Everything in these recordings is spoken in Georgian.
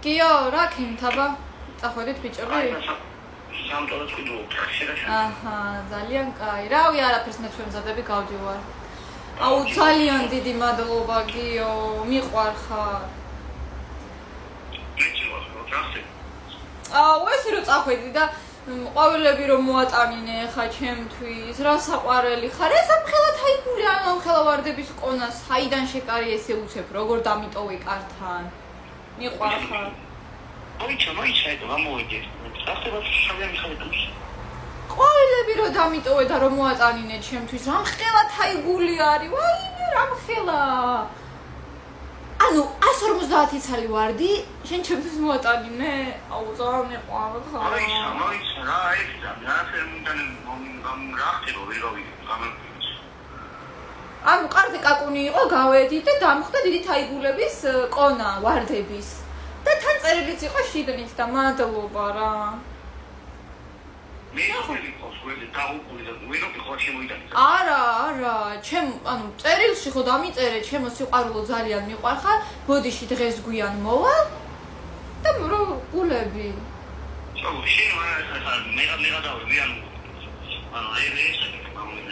გიო, რა ქიმთაბა? წახვედით ბიჭები? აჰა, ძალიან კაი. რავი, არაფერს მე ჩვენ მზადები გავდივარ. აუ, ძალიან დიდი მადლობა გიო, მიყვარხარ. აუ, ესე რომ წახვედი და ყვავილები რომ მოატანინე ხა ჩემთვის, რა საყვარელი ხარ. ეს ამხელა თაიგული ამხელა ვარდების ყონა, საიდან შეკარი ესე უცებ, როგორ დამიტოვე კართან. მიყვარხარ. მოიცა, ეტო, გამოვიდი. ახლა შავიანი ხალხი. ყვავილები რომ დამიტოვე და რომ მოატანინე ჩემთვის, ამხელა თაიგული არის. ვაიმე, რამხელა. ანუ 150 ცალი ვარდი, შენ ჩემთვის მოატანინე? აუ, ძალიან მიყვარხარ. მოიცა, რა ეს და რაფერ მინდა გამრახტილო, ვერ გავიგე, ანუ კარზე კაკუნი იყო, გავედით და დამხვდა დიდი თაიგულების ყონა, ვარდების. და თან წერილიც იყო შიგნით და მადლობა რა. მე ხელი ყოსველი დაუყური და ვინოქი ხო შემოიტანე. არა, ჩემ ანუ წერილში ხო დამიწერე, ჩემო სიყვარულო ძალიან მიყვარხარ, ბოდიში დღეს გვიან მოვალ და რო გულები. შენ მე გადავები ანუ ეს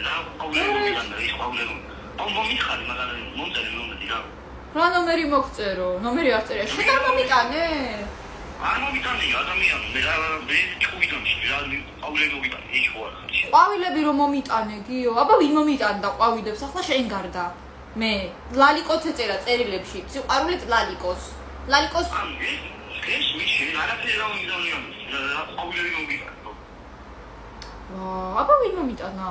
რა ყავლები აუ მომიხარი მაგალითად მომწერე ნომერი რა. რა ნომერი მოგწერო? ნომერი არ წერია. შენ არ მომიტანე? არ მომიტანე ადამიანი, მე ჩუვიდან რა ყავლები მომიტანე, ის ხო არ ხარ. ყვავილები რომ მომიტანე, გიო. აბა ვინ მომიტანდა ყვავილებს? ახლა შენ გარდა. მე ლალიკოს ეწერა წერილებში, სიყვარულით ლალიკოს. ლალიკოს ეს მიშენ არაფერი რა მომიტანე, რა ყავლები მომიტანე. აბა ვინ მომიტანა?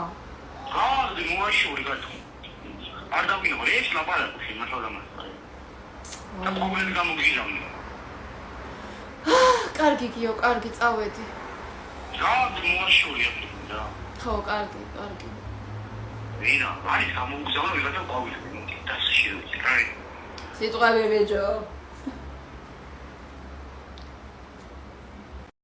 და მოაშური გათო. არ დავინო, ეს ლაპარაკი მასალამას. და პრობლემა გამოგიჟავნა. კარგი გიო, კარგი, წავედი. რა მოაშურია და. ხო, კარგი. ვინა, არის გამოგზავნა ვიღაცა ყვავილები, და შეშირო. სიტყვები ბიჭო.